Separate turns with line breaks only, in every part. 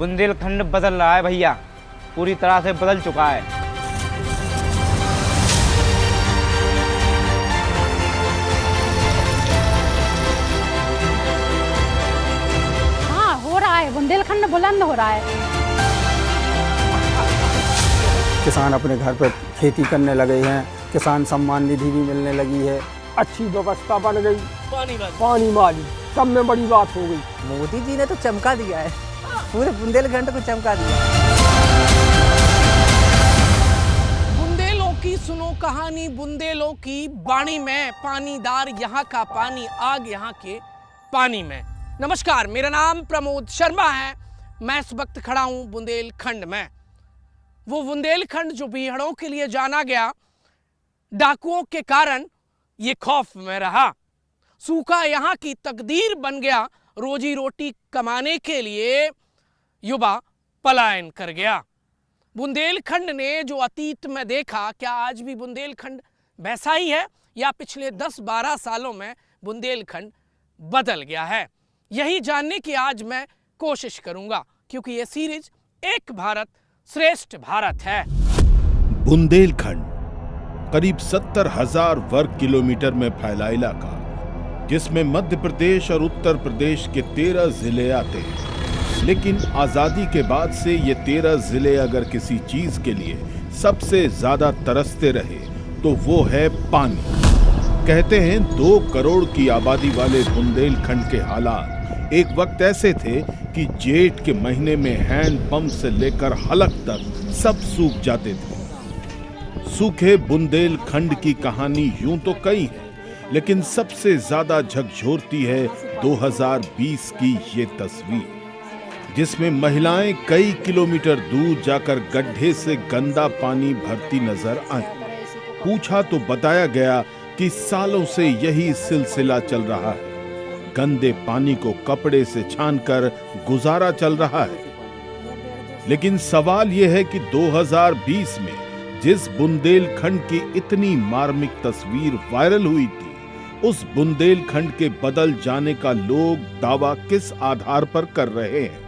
बुंदेलखंड बदल रहा है भैया, पूरी तरह से बदल चुका है।
हाँ, हो रहा है, बुंदेलखंड बुलंद हो रहा है।
किसान अपने घर पर खेती करने लगे हैं, किसान सम्मान निधि भी मिलने लगी है,
अच्छी व्यवस्था बन गई, पानी वाली सब में बड़ी बात हो गई।
मोदी जी ने तो चमका दिया है, पूरे बुंदेलखंड को चमका दिया।
बुंदेलों की सुनो कहानी, बुंदेलों की बाणी में, पानीदार यहाँ का पानी, आग यहाँ के पानी में। नमस्कार, मेरा नाम प्रमोद शर्मा है। मैं इस वक्त खड़ा हूँ बुंदेलखंड में। वो बुंदेलखंड जो बीहड़ों के लिए जाना गया, डाकुओं के कारण ये खौफ में रहा। सूखा यहाँ की तकदीर बन गया, रोजी रोटी कमाने के लिए युवा पलायन कर गया। बुंदेलखंड ने जो अतीत में देखा, क्या आज भी बुंदेलखंड वैसा ही है या पिछले 10-12 सालों में बुंदेलखंड बदल गया है? यही जानने की आज मैं कोशिश करूंगा, क्योंकि ये सीरीज एक भारत श्रेष्ठ भारत है।
बुंदेलखंड करीब 70,000 वर्ग किलोमीटर में फैला इलाका, जिसमें मध्य प्रदेश और उत्तर प्रदेश के 13 जिले आते हैं। लेकिन आजादी के बाद से ये 13 जिले अगर किसी चीज के लिए सबसे ज्यादा तरसते रहे तो वो है पानी। कहते हैं 2 करोड़ की आबादी वाले बुंदेलखंड के हालात एक वक्त ऐसे थे कि जेठ के महीने में हैंडपंप से लेकर हलक तक सब सूख जाते थे। सूखे बुंदेलखंड की कहानी यूं तो कई है, लेकिन सबसे ज्यादा झकझोरती है 2020 की ये तस्वीर, जिसमें महिलाएं कई किलोमीटर दूर जाकर गड्ढे से गंदा पानी भरती नजर आई। पूछा तो बताया गया कि सालों से यही सिलसिला चल रहा है। गंदे पानी को कपड़े से छानकर गुजारा चल रहा है। लेकिन सवाल यह है कि 2020 में जिस बुंदेलखंड की इतनी मार्मिक तस्वीर वायरल हुई थी, उस बुंदेलखंड के बदल जाने का लोग दावा किस आधार पर कर रहे हैं?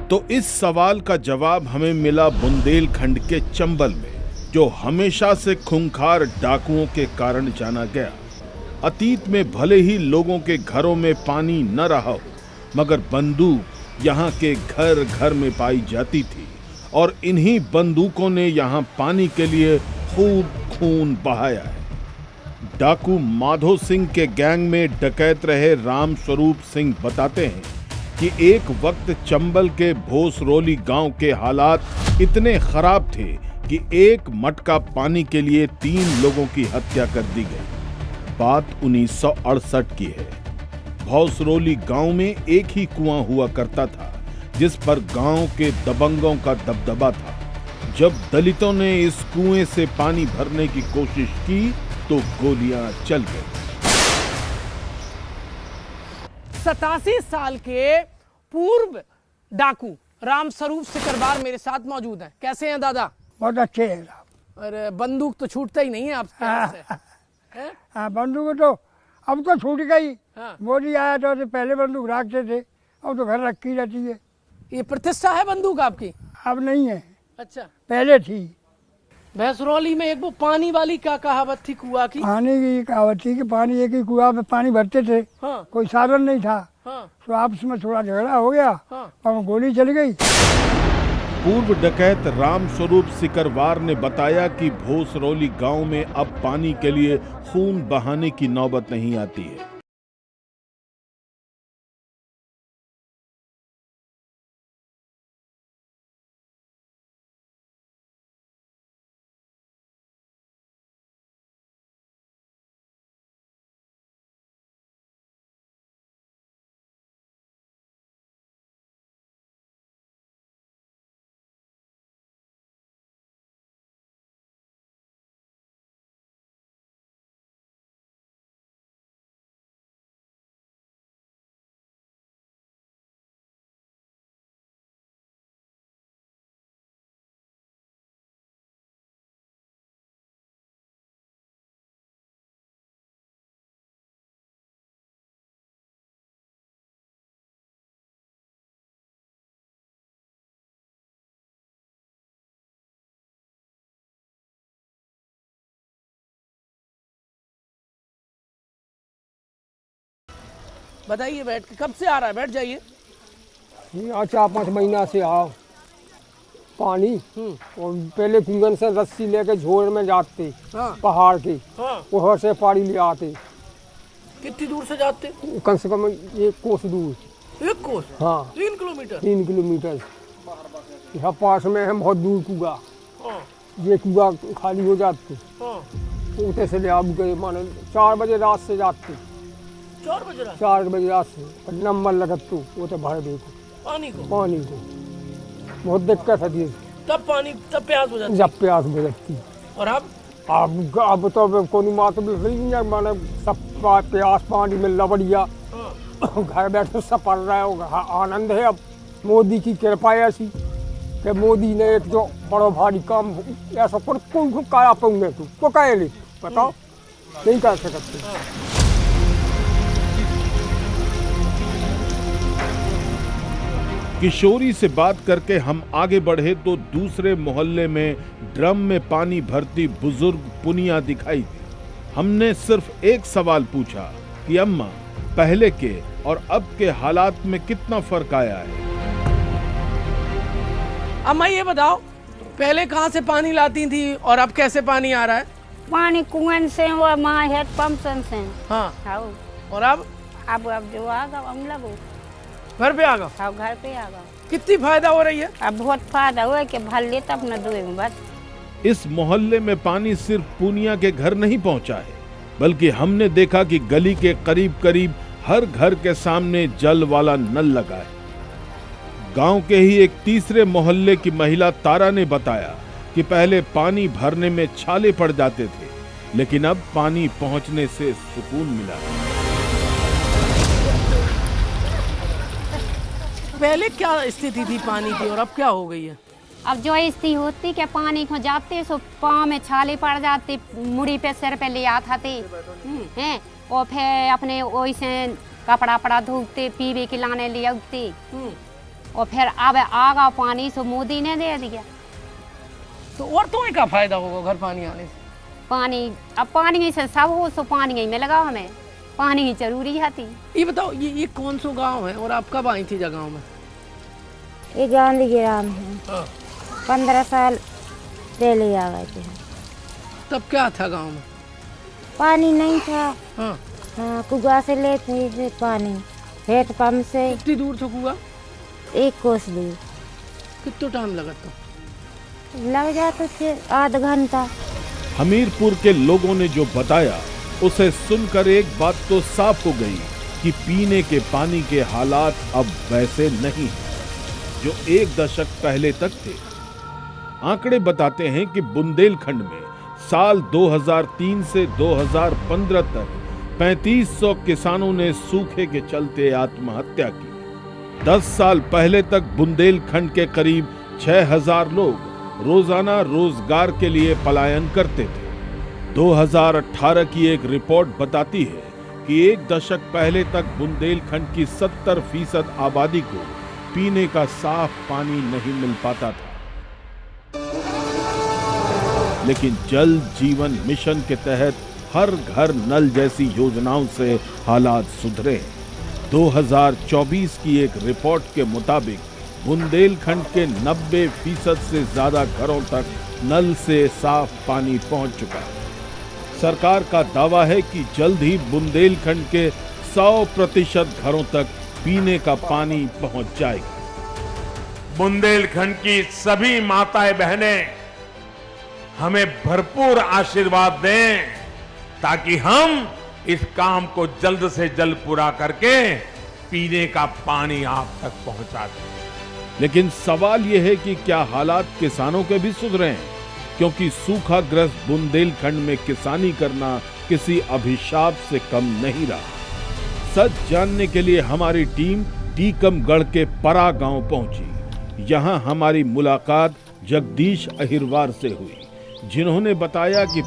तो इस सवाल का जवाब हमें मिला बुंदेलखंड के चंबल में, जो हमेशा से खूंखार डाकुओं के कारण जाना गया। अतीत में भले ही लोगों के घरों में पानी न रहा हो, मगर बंदूक यहाँ के घर घर में पाई जाती थी, और इन्हीं बंदूकों ने यहाँ पानी के लिए खूब खून बहाया है। डाकू माधो सिंह के गैंग में डकैत रहे राम स्वरूप सिंह बताते हैं कि एक वक्त चंबल के भोसरोली गांव के हालात इतने खराब थे कि एक मटका पानी के लिए 3 लोगों की हत्या कर दी गई। बात 1968 की है। भोसरोली गांव में एक ही कुआं हुआ करता था, जिस पर गांव के दबंगों का दबदबा था। जब दलितों ने इस कुएं से पानी भरने की कोशिश की तो गोलियां चल गई।
87 साल के पूर्व डाकू राम स्वरूप सिकरवार मेरे साथ मौजूद हैं। कैसे हैं दादा?
बहुत अच्छे हैं।
अरे बंदूक तो छूटता ही नहीं है आपके हाथ से।
हाँ, बंदूक तो अब तो छूट गई।
हाँ।
मोदी आया तो पहले बंदूक रखते थे, अब तो घर रखी रहती है।
ये प्रतिष्ठा है बंदूक आपकी?
अब नहीं है,
अच्छा,
पहले थी।
भैंसरौली में एक वो पानी वाली क्या कहावत थी कुआं की?
पानी की कहावत थी कि पानी एक ही कुआं में पानी भरते थे।
हाँ।
कोई साधन नहीं था।
हाँ।
तो आपस में थोड़ा झगड़ा हो गया।
हाँ।
और गोली चली गई।
पूर्व डकैत राम स्वरूप सिकरवार ने बताया कि भोसरौली गांव में अब पानी के लिए खून बहाने की नौबत नहीं आती है।
बताइए, बैठ के कब से आ रहा है? बैठ जाइए।
ये आज 4-5 महीना से आओ पानी। और पहले कुंगन से रस्सी लेके झोर में जाते,
हाँ।
पहाड़ के
हाँ।
वहाँ से पानी ले आते।
कितनी दूर से जाते?
कम से कम 1 कोस दूर।
1 कोस?
हाँ
3 किलोमीटर?
3 किलोमीटर। यहाँ पास में है बहुत दूर कुआ।
हाँ।
ये कुआ खाली हो जाते,
हाँ।
उठे से ले आप गए माने 4 बजे रात से जाते।
4 बजे रात?
4 बजे रात से नंबर लगत तो वो तो भर देखो
पानी को?
पानी को बहुत दिक्कत है।
तब प्यास हो जाती?
जब प्यास बुझती।
और
अब तो कोई बात नहीं है, माने सब प्यास पानी मिल बढ़िया। घर बैठे सब पड़ रहा है, आनंद है। अब मोदी की कृपा ऐसी कि मोदी ने एक जो बड़ा भारी काम ऐसा कोई काया पाऊंगे तो कहे ले बताओ, नहीं कर सकते।
किशोरी से बात करके हम आगे बढ़े तो दूसरे मोहल्ले में ड्रम में पानी भरती बुजुर्ग पुनिया दिखाई दी। हमने सिर्फ एक सवाल पूछा कि अम्मा, पहले के और अब के हालात में कितना फर्क आया है?
अम्मा ये बताओ, पहले कहाँ से पानी लाती थी और अब कैसे पानी आ रहा है?
पानी कुएं से और माँ हेड पंप से।
हाँ।
हाँ।
और अब
जो आगा हम लगो
घर पे आ गए?
हाँ घर पे आ गए।
कितनी फायदा हो रही है?
अब बहुत फायदा हुआ कि भर ले तब न दुए में बस।
इस मोहल्ले में पानी सिर्फ पुनिया के घर नहीं पहुंचा है, बल्कि हमने देखा कि गली के करीब करीब हर घर के सामने जल वाला नल लगा है। गांव के ही एक तीसरे मोहल्ले की महिला तारा ने बताया कि पहले पानी भरने में छाले पड़ जाते थे, लेकिन अब पानी पहुंचने से सुकून मिला।
पहले क्या स्थिति थी पानी की और अब क्या हो गई है?
अब जो स्थिति होती कि पानी को जाते सो पाँव में छाले पड़ जाते, मुड़ी पे सिर पे ले आते हैं, और फिर अपने वैसे कपड़ा पड़ा धोते, पीवे के लाने ले आते। और फिर अब आगा पानी सो मोदी ने दे दिया।
तो औरतों में क्या फायदा होगा घर पानी आने से?
पानी अब पानी से सब हो सो पानी में लगा, हमें पानी ही जरूरी है।
ये बताओ, ये कौन सा गांव है और आप कब आई थी गांव में?
ये गांधी ग्राम है। 15 साल पहले आ गए थे।
तब क्या था गांव में?
पानी नहीं था।
हाँ।
हाँ, कुआ से लेते थे पानी, हेड पंप से।
कितनी दूर था कुआ?
1 कोस दूर।
कितना टाइम लगा था?
लग जाते थे आधा घंटा।
हमीरपुर के लोगों ने जो बताया उसे सुनकर एक बात तो साफ हो गई कि पीने के पानी के हालात अब वैसे नहीं हैं जो 1 दशक पहले तक थे। आंकड़े बताते हैं कि बुंदेलखंड में साल 2003 से 2015 तक 3500 किसानों ने सूखे के चलते आत्महत्या की। 10 साल पहले तक बुंदेलखंड के करीब 6000 लोग रोजाना रोजगार के लिए पलायन करते थे। 2018 की एक रिपोर्ट बताती है कि 1 दशक पहले तक बुंदेलखंड की 70% आबादी को पीने का साफ पानी नहीं मिल पाता था। लेकिन जल जीवन मिशन के तहत हर घर नल जैसी योजनाओं से हालात सुधरे। 2024 की एक रिपोर्ट के मुताबिक बुंदेलखंड के 90% से ज्यादा घरों तक नल से साफ पानी पहुंच चुका है। सरकार का दावा है कि जल्द ही बुंदेलखंड के 100% घरों तक पीने का पानी पहुंच जाएगा।
बुंदेलखंड की सभी माताएं बहनें हमें भरपूर आशीर्वाद दें ताकि हम इस काम को जल्द से जल्द पूरा करके पीने का पानी आप तक पहुंचा दें।
लेकिन सवाल यह है कि क्या हालात किसानों के भी सुधरे हैं? क्योंकि सूखाग्रस्त बुंदेलखंड में किसानी करना किसी अभिशाप से कम नहीं रहा। सच जानने के लिए हमारी टीम टीकमगढ़ के परा गांव पहुंची। यहां हमारी मुलाकात जगदीश अहिरवार से हुई, जिन्होंने बताया कि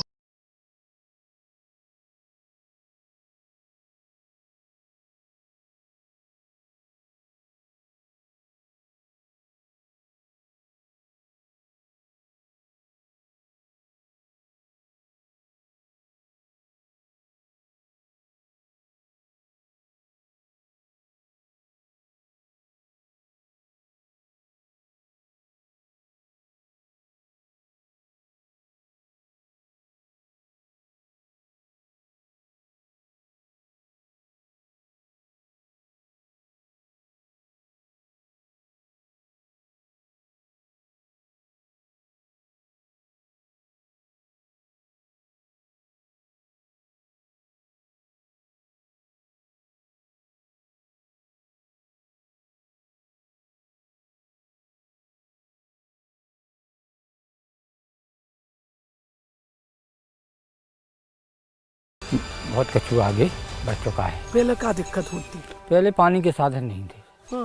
बहुत कछु आगे बढ़ चुका है।
पहले क्या दिक्कत होती?
पहले पानी के साधन नहीं थे।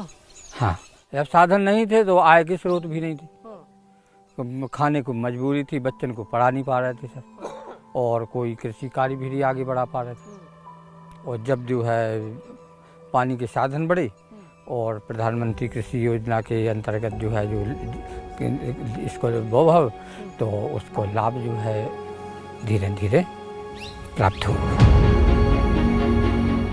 हाँ, जब साधन नहीं थे तो आय के स्रोत भी नहीं थे। खाने को मजबूरी थी, बच्चन को पढ़ा नहीं पा रहे थे सर, और कोई कृषि कार्य भी नहीं आगे बढ़ा पा रहे थे। और जब जो है पानी के साधन बढ़े और प्रधानमंत्री कृषि योजना के अंतर्गत जो है जो इसको वैभव, तो उसको लाभ जो है धीरे धीरे प्राप्त हो।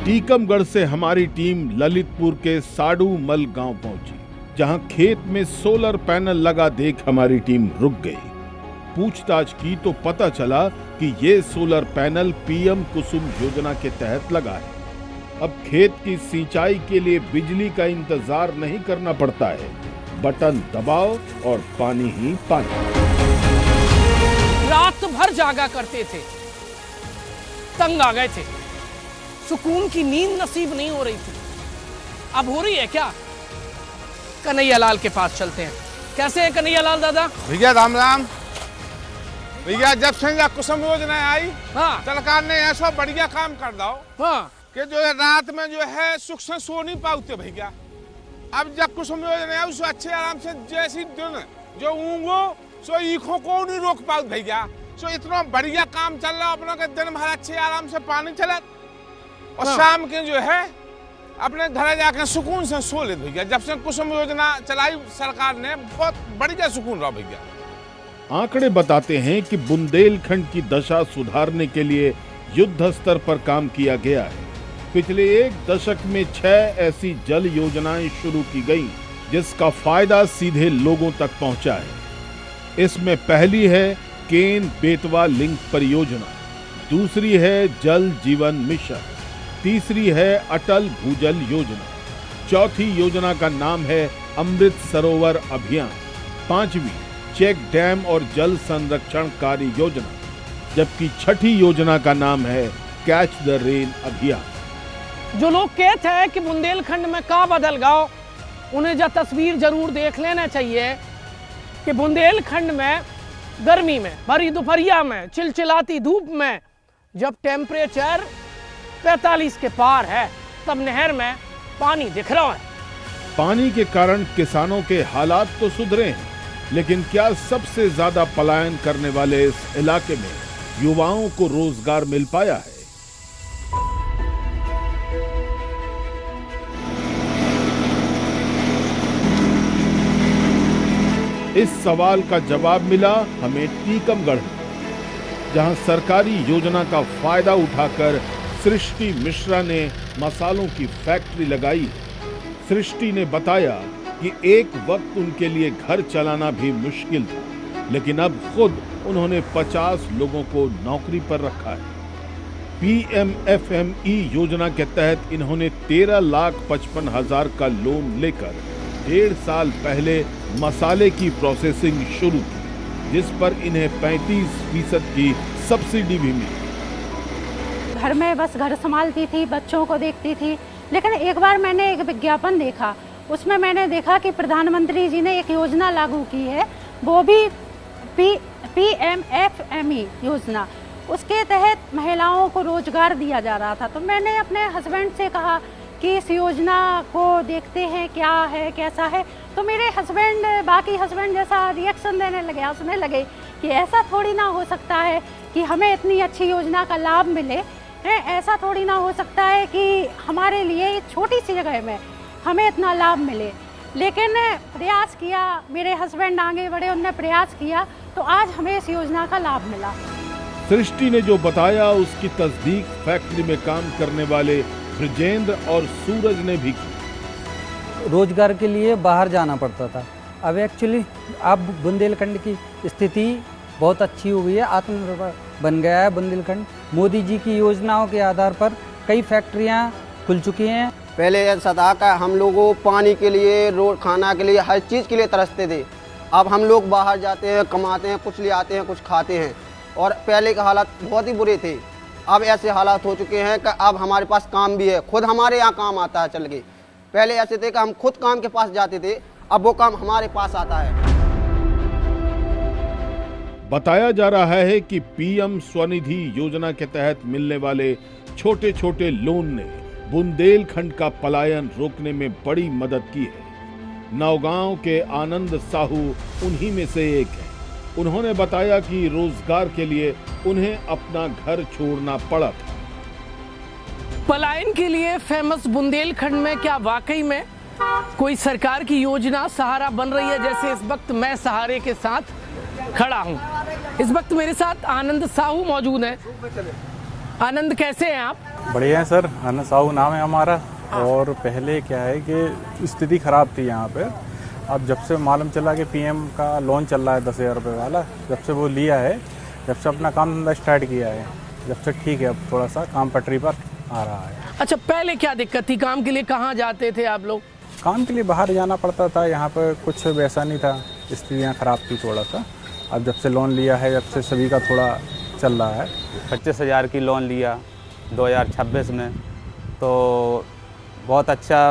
टीकमगढ़ से हमारी टीम ललितपुर के साडूमल गांव पहुंची, जहां खेत में सोलर पैनल लगा देख हमारी टीम रुक गई। पूछताछ की तो पता चला कि ये सोलर पैनल पीएम कुसुम योजना के तहत लगा है। अब खेत की सिंचाई के लिए बिजली का इंतजार नहीं करना पड़ता है, बटन दबाओ और पानी ही पानी।
रात भर जागा करते थे, तंग आ गए थे, सुकून की नींद नसीब नहीं हो रही थी। अब हो रही है क्या? कन्हैया लाल के पास चलते हैं। कैसे है कन्हैया लाल दादा?
भैया राम राम। भैया जब से कुसुम योजना आई,
हाँ,
सरकार ने ऐसा बढ़िया काम कर दो,
हाँ,
कि जो है रात में जो है सुख से सो नहीं पाते भैया। अब जब कुसुम योजना आई, सो अच्छे आराम से जैसी दिन जो ऊँगो सो ईखों को नहीं रोक पाओ भैया। सो इतना बढ़िया काम चल रहा, अपनों के दिन भर अच्छे आराम से पानी चला, और शाम के जो है अपने घर जाकर सुकून से सो ले भैया। जब से कुसुम योजना चलाई सरकार ने, बहुत बढ़िया सुकून रहा भैया।
आंकड़े बताते हैं कि बुंदेलखंड की दशा सुधारने के लिए युद्ध स्तर पर काम किया गया है। पिछले एक दशक में 6 ऐसी जल योजनाएं शुरू की गईं, जिसका फायदा सीधे लोगों तक पहुंचा है। इसमें पहली है केन बेतवा लिंक परियोजना, दूसरी है जल जीवन मिशन, तीसरी है अटल भूजल योजना, चौथी योजना का नाम है अमृत सरोवर अभियान, पांचवी चेक डैम और जल संरक्षण कार्य योजना, जबकि छठी योजना का नाम है कैच द रेन अभियान।
जो लोग कहते हैं कि बुंदेलखंड में का बदल गाओ, उन्हें जो तस्वीर जरूर देख लेना चाहिए कि बुंदेलखंड में गर्मी में, भरी दोपहरिया में, चिलचिलाती धूप में, जब टेम्परेचर 45 के पार है, तब नहर में पानी दिख रहा है।
पानी के कारण किसानों के हालात तो सुधरे हैं, लेकिन क्या सबसे ज्यादा पलायन करने वाले इस इलाके में युवाओं को रोजगार मिल पाया है? इस सवाल का जवाब मिला हमें टीकमगढ़ में, जहां सरकारी योजना का फायदा उठाकर सृष्टि मिश्रा ने मसालों की फैक्ट्री लगाई। सृष्टि ने बताया कि एक वक्त उनके लिए घर चलाना भी मुश्किल था, लेकिन अब खुद उन्होंने 50 लोगों को नौकरी पर रखा है। PMFME योजना के तहत इन्होंने 13,55,000 का लोन लेकर 1.5 साल पहले मसाले की प्रोसेसिंग शुरू की, जिस पर इन्हें 35% की सब्सिडी भी मिली।
घर में बस घर संभालती थी, बच्चों को देखती थी, लेकिन एक बार मैंने एक विज्ञापन देखा, उसमें मैंने देखा कि प्रधानमंत्री जी ने एक योजना लागू की है, वो भी PMFME योजना। उसके तहत महिलाओं को रोजगार दिया जा रहा था। तो मैंने अपने हस्बैंड से कहा कि इस योजना को देखते हैं क्या है कैसा है। तो मेरे हस्बैंड बाकी हस्बैंड जैसा रिएक्शन देने लगे, हंसने लगे कि ऐसा थोड़ी ना हो सकता है कि हमें इतनी अच्छी योजना का लाभ मिले, ऐसा थोड़ी ना हो सकता है कि हमारे लिए छोटी सी जगह में हमें इतना लाभ मिले। लेकिन प्रयास किया, मेरे हस्बैंड आगे बढ़े, उन्होंने प्रयास किया, तो आज हमें इस योजना का लाभ मिला।
सृष्टि ने जो बताया उसकी तस्दीक फैक्ट्री में काम करने वाले ब्रजेंद्र और सूरज ने भी की।
रोजगार के लिए बाहर जाना पड़ता था, अब एक्चुअली अब बुंदेलखंड की स्थिति बहुत अच्छी हो गई है, आत्मनिर्भर बन गया है बुंदेलखंड। मोदी जी की योजनाओं के आधार पर कई फैक्ट्रियां खुल चुकी हैं।
पहले ऐसा था कि हम लोगों पानी के लिए, रोड खाना के लिए, हर चीज़ के लिए तरसते थे। अब हम लोग बाहर जाते हैं, कमाते हैं, कुछ ले आते हैं, कुछ खाते हैं, और पहले के हालात बहुत ही बुरे थे। अब ऐसे हालात हो चुके हैं कि अब हमारे पास काम भी है, खुद हमारे यहाँ काम आता है चल के। पहले ऐसे थे कि हम खुद काम के पास जाते थे, अब वो काम हमारे पास आता है।
बताया जा रहा है कि पीएम स्वनिधि योजना के तहत मिलने वाले छोटे छोटे लोन ने बुंदेलखंड का पलायन रोकने में बड़ी मदद की है। नौगांव के आनंद साहू उन्हीं में से एक है। उन्होंने बताया कि रोजगार के लिए उन्हें अपना घर छोड़ना पड़ा था।
पलायन के लिए फेमस बुंदेलखंड में क्या वाकई में कोई सरकार की योजना सहारा बन रही है? जैसे इस वक्त मैं सहारे के साथ खड़ा हूं। इस वक्त मेरे साथ आनंद साहू मौजूद हैं। आनंद, कैसे हैं आप?
बढ़िया है सर, आनंद साहू नाम है हमारा। और पहले क्या है कि स्थिति खराब थी यहाँ पे। अब जब से मालूम चला कि पीएम का लोन चल रहा है 10,000 रुपये वाला, जब से वो लिया है, जब से अपना काम धंधा स्टार्ट किया है, जब से ठीक है, अब थोड़ा सा काम पटरी पर आ रहा है।
अच्छा, पहले क्या दिक्कत थी? काम के लिए कहाँ जाते थे आप लोग?
काम के लिए बाहर जाना पड़ता था, यहाँ पर कुछ वैसा नहीं था, स्थितियाँ खराब थी थोड़ा सा। अब जब से लोन लिया है, जब से सभी का थोड़ा चल रहा है।
25,000 की लोन लिया 2026 में, तो बहुत अच्छा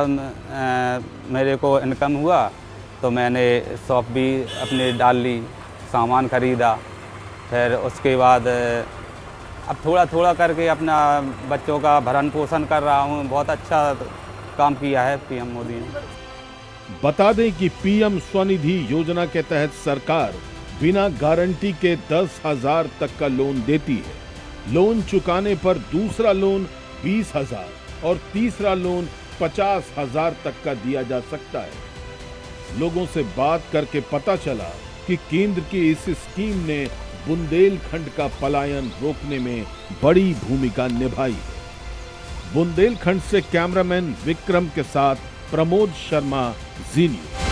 मेरे को इनकम हुआ। तो मैंने शॉप भी अपने डाल ली, सामान ख़रीदा। फिर उसके बाद अब थोड़ा थोड़ा करके अपना बच्चों का भरण पोषण कर रहा हूँ। बहुत अच्छा काम किया है पीएम मोदी ने।
बता दें कि पीएम स्वनिधि योजना के तहत सरकार बिना गारंटी के 10,000 तक का लोन देती है। लोन चुकाने पर दूसरा लोन 20,000 और तीसरा लोन 50,000 तक का दिया जा सकता है। लोगों से बात करके पता चला कि केंद्र की इस स्कीम ने बुंदेलखंड का पलायन रोकने में बड़ी भूमिका निभाई है। बुंदेलखंड से कैमरामैन विक्रम के साथ प्रमोद शर्मा, जी न्यूज़।